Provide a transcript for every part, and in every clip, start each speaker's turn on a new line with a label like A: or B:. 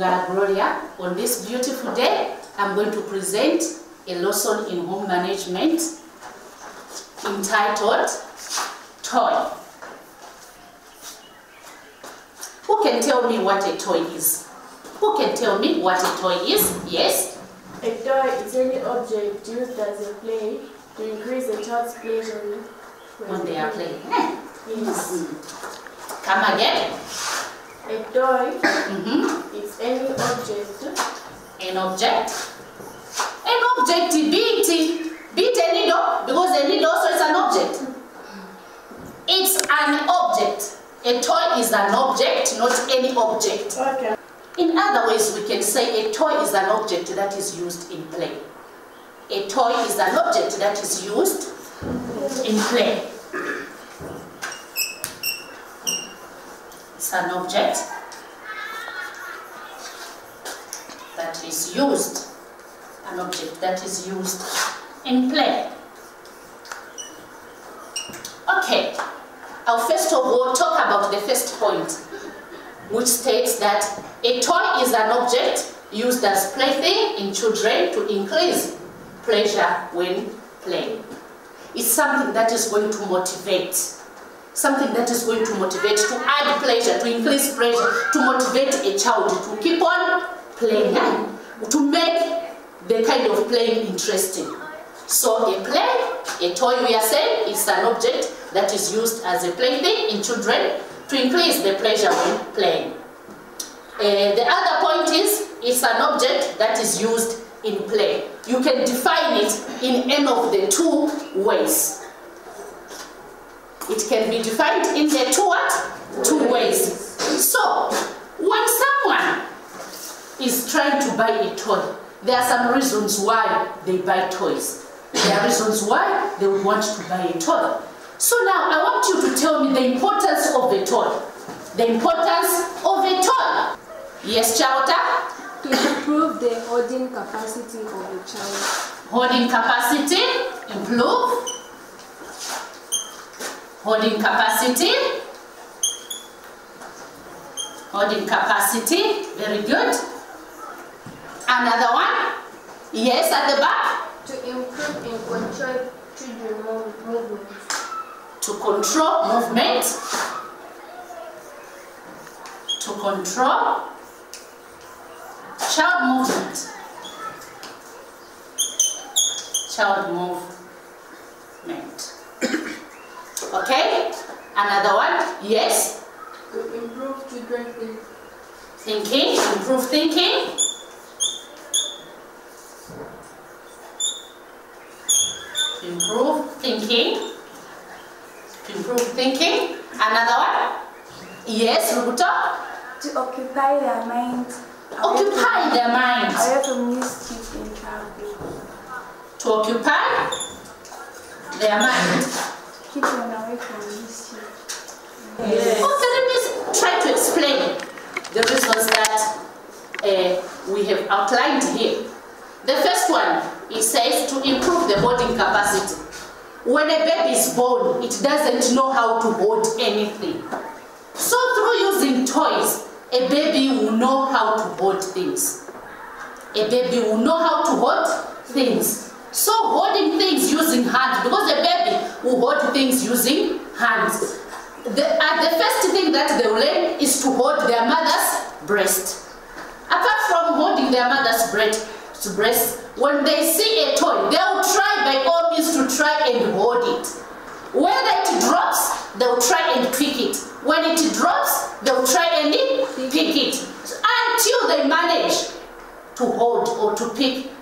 A: Ngala Gloria. On this beautiful day, I'm going to present a lesson in home management entitled Toy. Who can tell me what a toy is? Who can tell me what a toy is? Yes?
B: A toy is any object used as a play to increase a child's pleasure
A: When they are playing.
B: Yes.
A: Come again.
B: A toy is any object.
A: An object. An object, be it a needle, because a needle also is an object. It's an object. A toy is an object, not any object.
B: Okay.
A: In other ways, we can say a toy is an object that is used in play. A toy is an object that is used in play. It's an object that is used. An object that is used in play. Okay. I'll first of all talk about the first point, which states that a toy is an object used as plaything in children to increase pleasure when playing. It's something that is going to motivate. Something that is going to motivate, to add pleasure, to increase pleasure, to motivate a child to keep on playing, to make the kind of playing interesting. So a play, a toy we are saying, is an object that is used as a plaything in children to increase the pleasure when playing. The other point is, it's an object that is used in play. You can define it in any of the two ways. It can be defined in the two ways. So, when someone is trying to buy a toy, there are some reasons why they buy toys. There are reasons why they would want to buy a toy. So now, I want you to tell me the importance of a toy. The importance of a toy. Yes, Charlotta?
C: To improve the holding capacity of a child.
A: Holding capacity, improve. Holding capacity. Holding capacity, very good. Another one? Yes, at the back?
C: To improve and control children's movement.
A: To control movement. To control child movement. Child movement. Okay? Another one? Yes?
C: To improve children's
A: thinking. Improve thinking. Improve thinking. Improve thinking. Another one? Yes, Rubuta?
D: To occupy their mind.
A: Occupy their mind.
D: Away from mischief and trouble.
A: To occupy their mind.
D: Keep them away from mischief.
A: Yes. Okay, let me try to explain the reasons that we have outlined here. The first one, it says to improve the holding capacity. When a baby is born, it doesn't know how to hold anything. So through using toys, a baby will know how to hold things. A baby will know how to hold things. So holding things using hands, because a baby will hold things using hands. The first thing that they will learn is to hold their mother's breast. Apart from holding their mother's breast, when they see a toy, they will try by all means to try and hold it. Whether it drops, they will try and pick it. When it drops, they will try and pick it. Until they manage to hold or to pick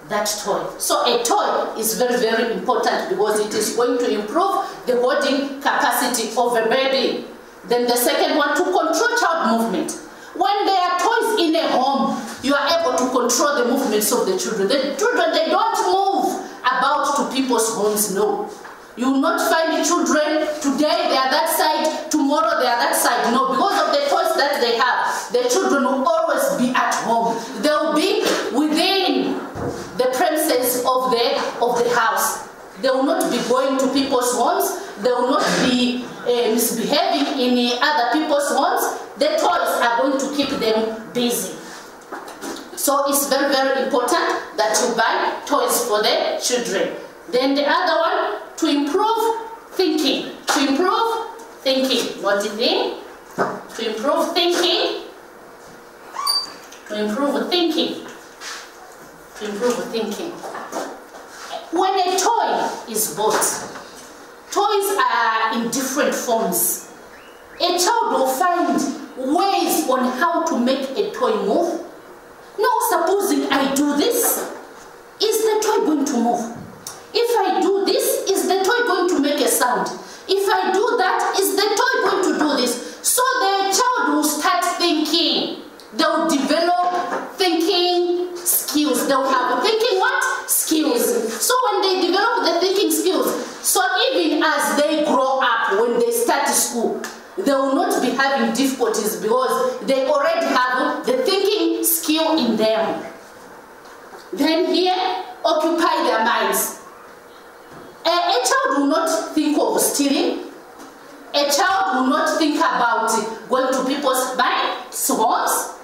A: that toy. So a toy is very, very important because it is going to improve the holding capacity of a baby. Then the second one, to control child movement. When there are toys in a home, you are able to control the movements of the children. The children, they don't move about to people's homes, no. You will not find children, today they are that side, tomorrow they are that side. No, because of the toys that they have, the children will always be at home. They will be within the premises of the house. They will not be going to people's homes. They will not be misbehaving in other people's homes. The toys are going to keep them busy. So it's very, very important that you buy toys for the children. Then the other one, to improve thinking. To improve thinking. What is it? To improve thinking. To improve thinking. To improve thinking. When a toy is bought, toys are in different forms. A child will find ways on how to make a toy move. Now, supposing I do this, is the toy going to move? If I do this, is the toy going to make a sound? If I do that, is the toy going to do this? So the child will start thinking. They'll develop thinking skills. They'll have thinking what? Skills. So when they develop the thinking skills, so even as they grow up, when they start school, they will not be having difficulties because they already have the thinking skill in them. Then here, occupy their minds. A child will not think of stealing. A child will not think about going to people's homes.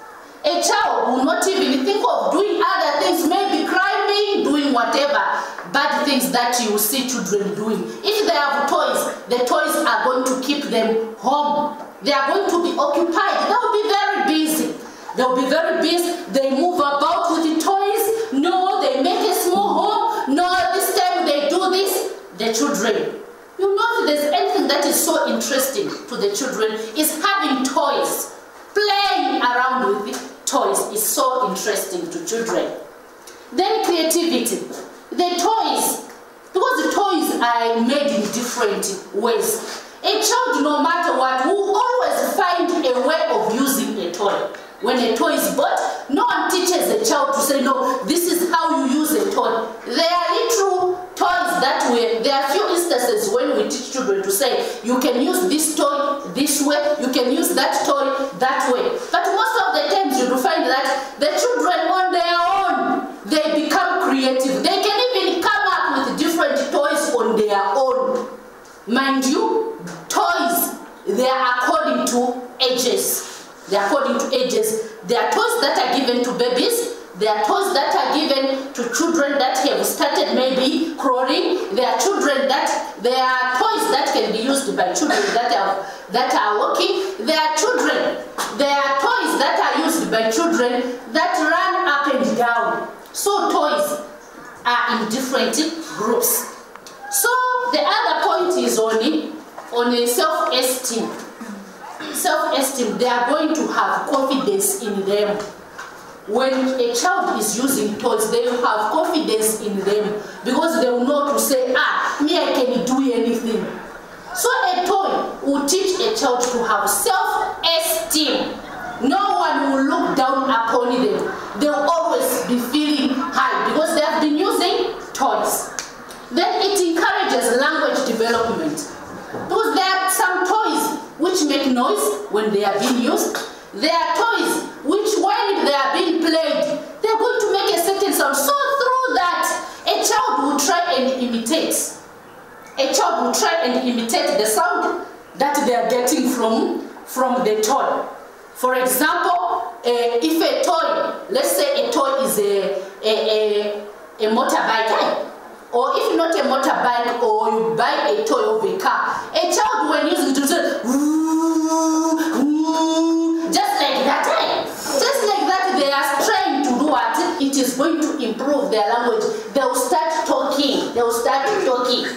A: A child will not even think of doing other things, maybe climbing, doing whatever bad things that you see children doing. If they have toys, the toys are going to keep them home. They are going to be occupied. They'll be very busy. They'll be very busy. They move about with the toys. No, they make a small home. No, this time they do this. The children. You know, if there's anything that is so interesting to the children is having toys. Playing around with the toys is so interesting to children. Then creativity. The toys, because the toys are made in different ways. A child, no matter what, will always find a way of using a toy. When a toy is bought, no one teaches a child to say, no, this is how you use a toy. There are little toys that way. There are few instances when we teach children to say, you can use this toy this way, you can use that toy that way. But most of the times you will find that the children on their own, they become creative. They can even come up with different toys on their own. Mind you, toys, they are according to ages. They are according to ages. There are toys that are given to babies. There are toys that are given to children that have started maybe crawling. There are toys that can be used by children that are walking. There are toys that are used by children that run up and down. So toys are in different groups. So the other point is on self-esteem. Self-esteem, they are going to have confidence in them. When a child is using toys, they will have confidence in them because they will know to say, me, I can do anything. So a toy will teach a child to have self-esteem. No one will look down upon them. They'll always be feeling high because they have been using toys. Then it encourages language development. Because there are some toys which make noise when they are being used. There are toys which, when they are being played, they are going to make a certain sound. So through that, a child will try and imitate. A child will try and imitate the sound that they are getting from the toy. For example, if a toy, let's say a toy is a motorbike, or if not a motorbike, or you buy a toy of a car, a child when using it will say, just like that. Just like that, they are trying to do what? It is going to improve their language. They will start talking. They will start talking.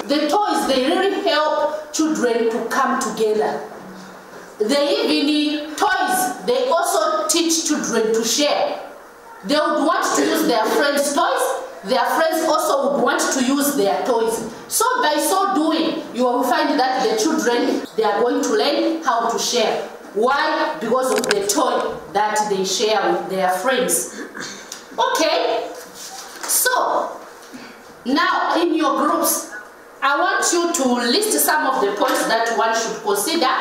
A: The toys, they really help children to come together. Toys, they also teach children to share. They would want to use their friends' toys. Their friends also would want to use their toys. So by so doing, you will find that the children, they are going to learn how to share. Why? Because of the toy that they share with their friends. Okay, so now in your groups, I want you to list some of the points that one should consider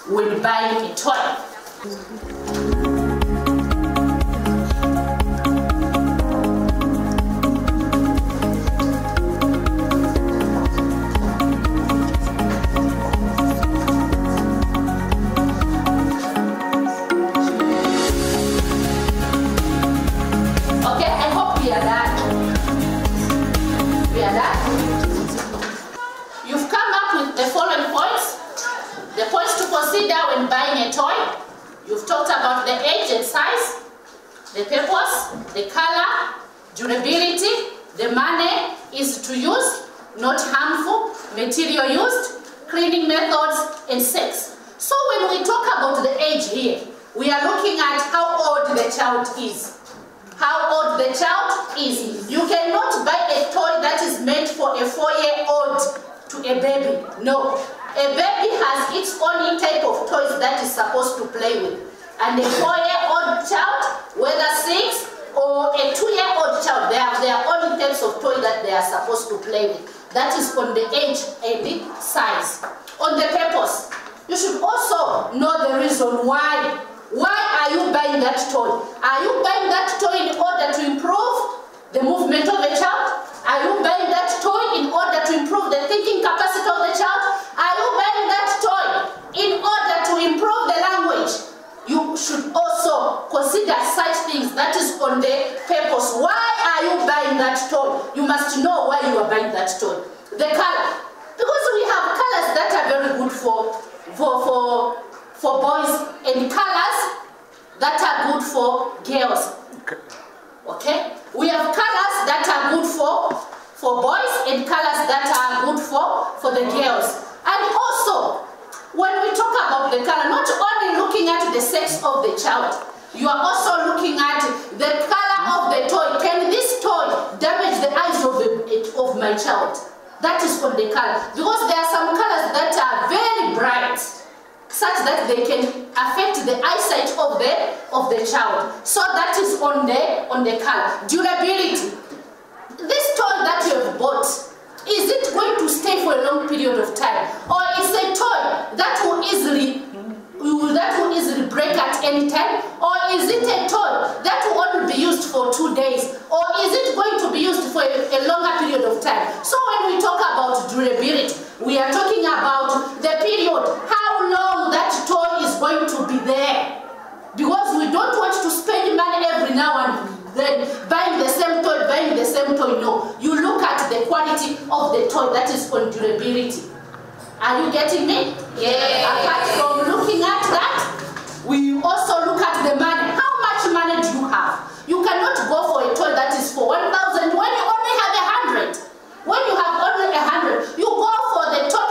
A: when buying a toy. We've talked about the age and size, the purpose, the color, durability, the money is to use, not harmful, material used, cleaning methods, and sex. So when we talk about the age here, we are looking at how old the child is. How old the child is. You cannot buy a toy that is meant for a 4-year-old to a baby. No. A baby has its own type of toys that is supposed to play with. And a 4-year-old child, whether 6 or a 2-year-old child, they have their own types of toys that they are supposed to play with. That is on the age and the size. On the purpose, you should also know the reason why. Why are you buying that toy? Are you buying that toy in order to improve the movement of the child? Are you buying that toy in order to improve the thinking capacity of the child? Are you buying that toy in order to improve the language? You should also consider such things. That is on the purpose. Why are you buying that toy? You must know why you are buying that toy. The color. Because we have colors that are very good for boys and colors that are good for girls. Okay? We have colors that are good for boys and colors that are good for the girls. And also, when we talk about the color, not only looking at the sex of the child, you are also looking at the color of the toy. Can this toy damage the eyes of my child? That is on the color. Because there are some colors that are very bright, such that they can affect the eyesight of the child. So that is on the color. Durability. This toy that you have bought, is it going to stay for a long period of time? Or is a toy that will easily break at any time? Or is it a toy that will only be used for 2 days? Or is it going to be used for a longer period of time? So when we talk about durability, we are talking about the period, how long that toy is going to be there. Because we don't want to spend money every now and then buying the same toy, no. You look at the quality of the toy, that is on durability. Are you getting me? Yeah. Apart from looking at that, we also look at the money. How much money do you have? You cannot go for a toy that is for 1,000 when you only have 100. When you have only 100, you go for the toy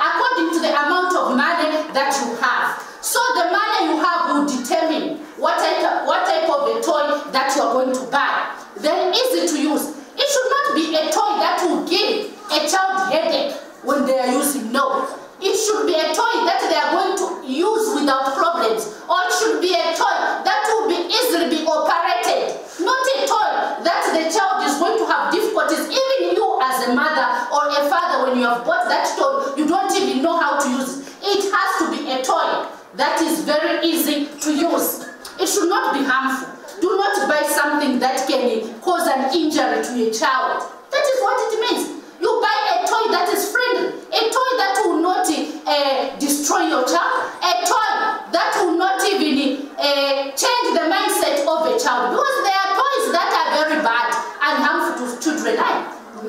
A: according to the amount of money that you have. So the money you have will determine what type of a toy that you are going to buy. Then easy to use. It should not be a toy that will give a child headache when they are using. No. It should be a toy that they are going to use without problems. Or it should be a toy that will be easily be operated. Not a toy that the child is going to have difficulties. Even you as a mother or a father, when you have bought that toy, you don't even know how to use it. It has to be a toy that is very easy to use. It should not be harmful. Do not buy something that can cause an injury to a child. That is what it means. You buy a toy that is friendly, a toy that will not destroy your child, a toy that will not even change the mindset of a child. Because there are toys that are very bad and harmful to children.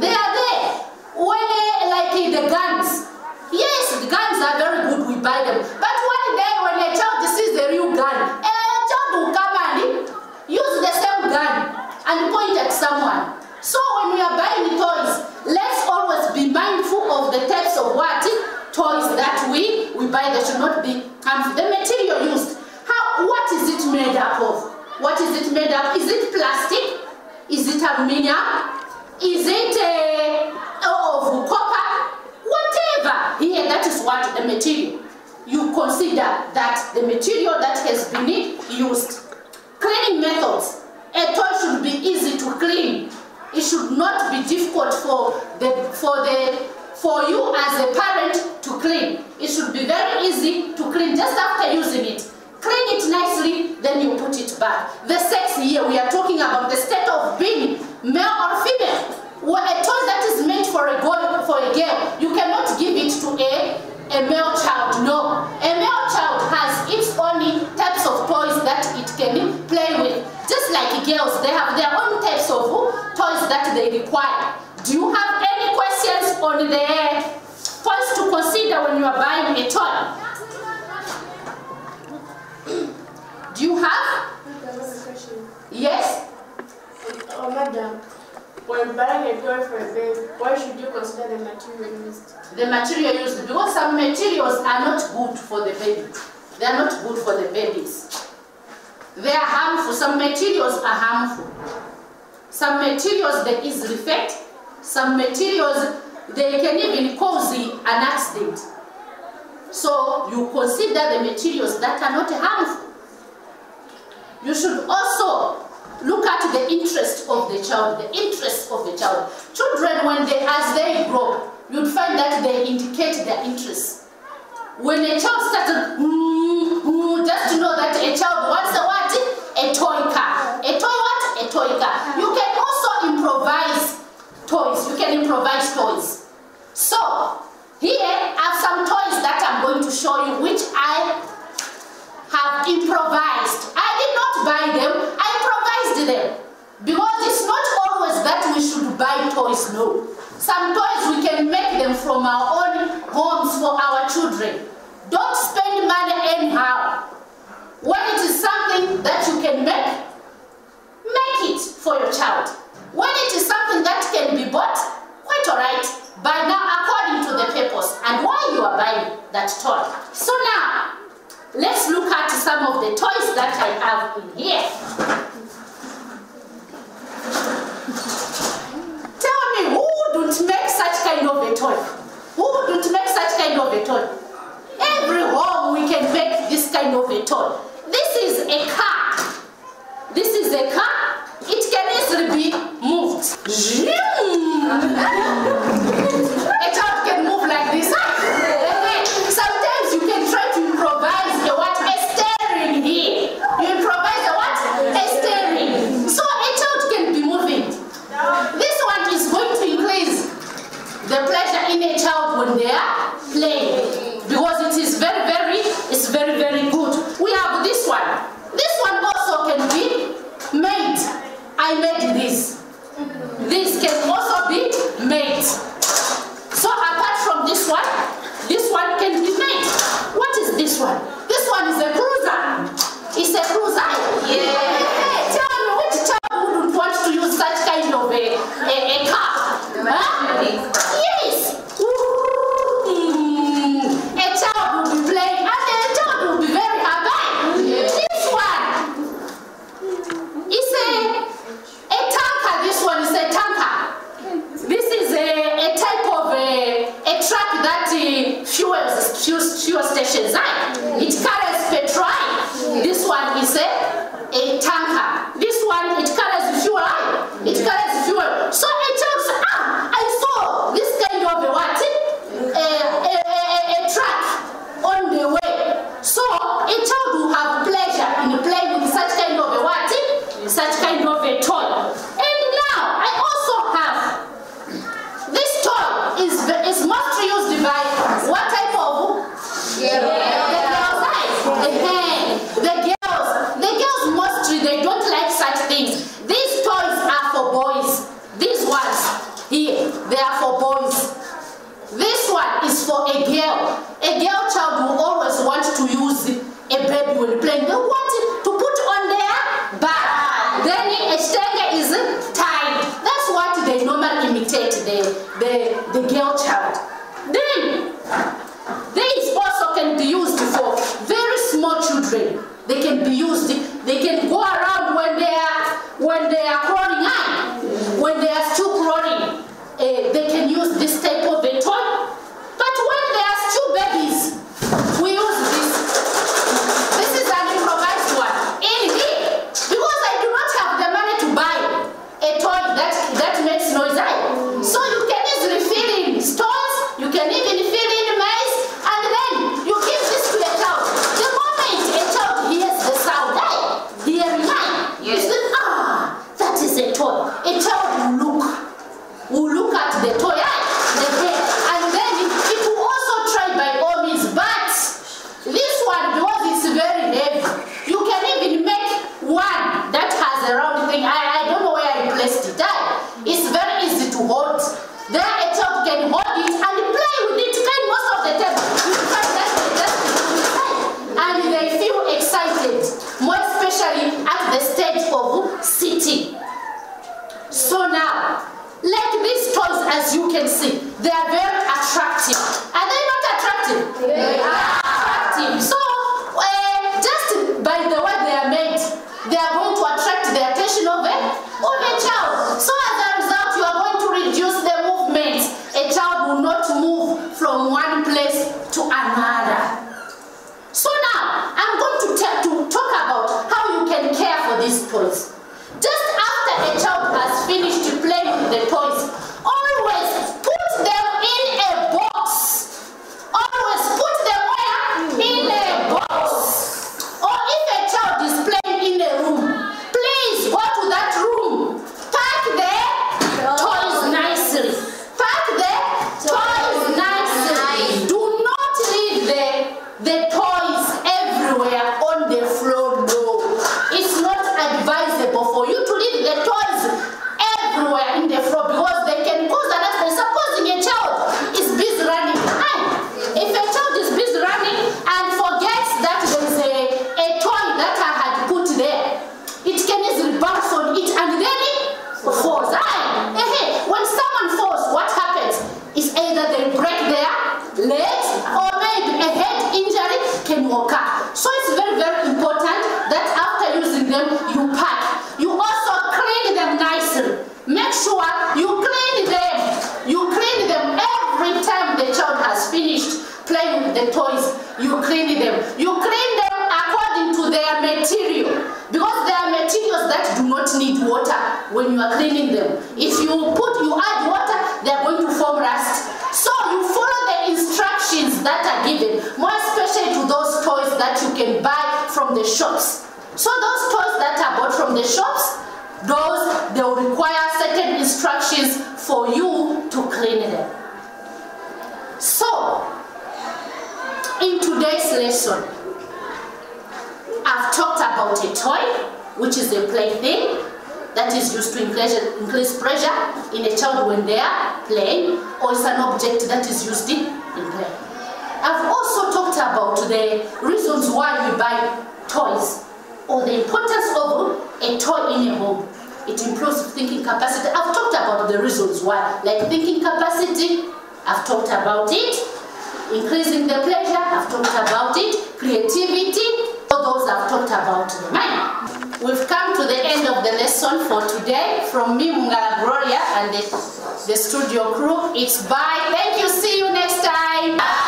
A: They are there. When, like the guns. Yes, the guns are very good, we buy them. But one day when a child sees a real gun, a child will come and use the same gun and point at someone. So when we are buying toys, let's always be mindful of the types of toys that we buy that should not be harmful. The material used, what is it made up of? What is it made up? Is it plastic? Is it aluminum? Is it of copper? Whatever. Here, that is what the material. You consider that the material that has been used. Cleaning methods. A toy should be easy to clean. It should not be difficult for you as a parent to clean. It should be very easy to clean just after using it. Clean it nicely, then you put it back. The sex here, we are talking about the state of being male or female. A toy that is meant for a girl, you cannot give it to a male child. No. A male child has its own types of toys that it can play with. Just like girls, they have their own types of toys that they require. Do you have any questions on the points to consider when you are buying a toy? Do you have?
B: Another question.
A: Yes?
B: Oh, madam, when buying a toy for a baby, why should you consider the material used?
A: The material used, because some materials are not good for the baby. They are not good for the babies. They are harmful. Some materials are harmful. Some materials they easily fade. Some materials they can even cause an accident. So you consider the materials that are not harmful. You should also look at the interest of the child. The interest of the child. Children, as they grow, you'd find that they indicate their interest. When a child starts, just to know that a child wants a what? A toy car. A toy what? A toy car. You can also improvise toys. You can improvise toys. So, here are some toys that I'm going to show you, which I have improvised. I did not buy them, I improvised them. Because it's not always that we should buy toys, no. Some toys we can make them from our own homes for our children. Don't spend money anyhow. When it is something that you can make it for your child. When it is something that can be bought, quite alright. Buy now according to the purpose and why you are buying that toy. So now, let's look at some of the toys that I have in here. Tell me, who wouldn't make such kind of a toy? Who wouldn't make such kind of a toy? Every home we can make this kind of a toy. This is a car. This is a car. It can easily be moved. A child can move like this. Sometimes you can try to improvise a steering here. You improvise a steering. So a child can be moving. This one is going to increase the pleasure in a child when they are playing. Because it is very, very good. We have this one. This one material, because there are materials that do not need water when you are cleaning them. If you add water, they are going to form rust. So you follow the instructions that are given, more especially to those toys that you can buy from the shops. So those toys that are bought from the shops, they will require certain instructions for you to clean them. So, in today's lesson, I've talked about a toy, which is a plaything that is used to increase pressure in a child when they are playing, or it's an object that is used in play. I've also talked about the reasons why we buy toys, or the importance of a toy in a home. It improves thinking capacity. I've talked about the reasons why, like thinking capacity, I've talked about it. Increasing the pleasure, I've talked about it. Creativity, all those I've talked about the mind. We've come to the end of the lesson for today. From me, Mungala Gloria, and the studio crew, it's bye. Thank you. See you next time.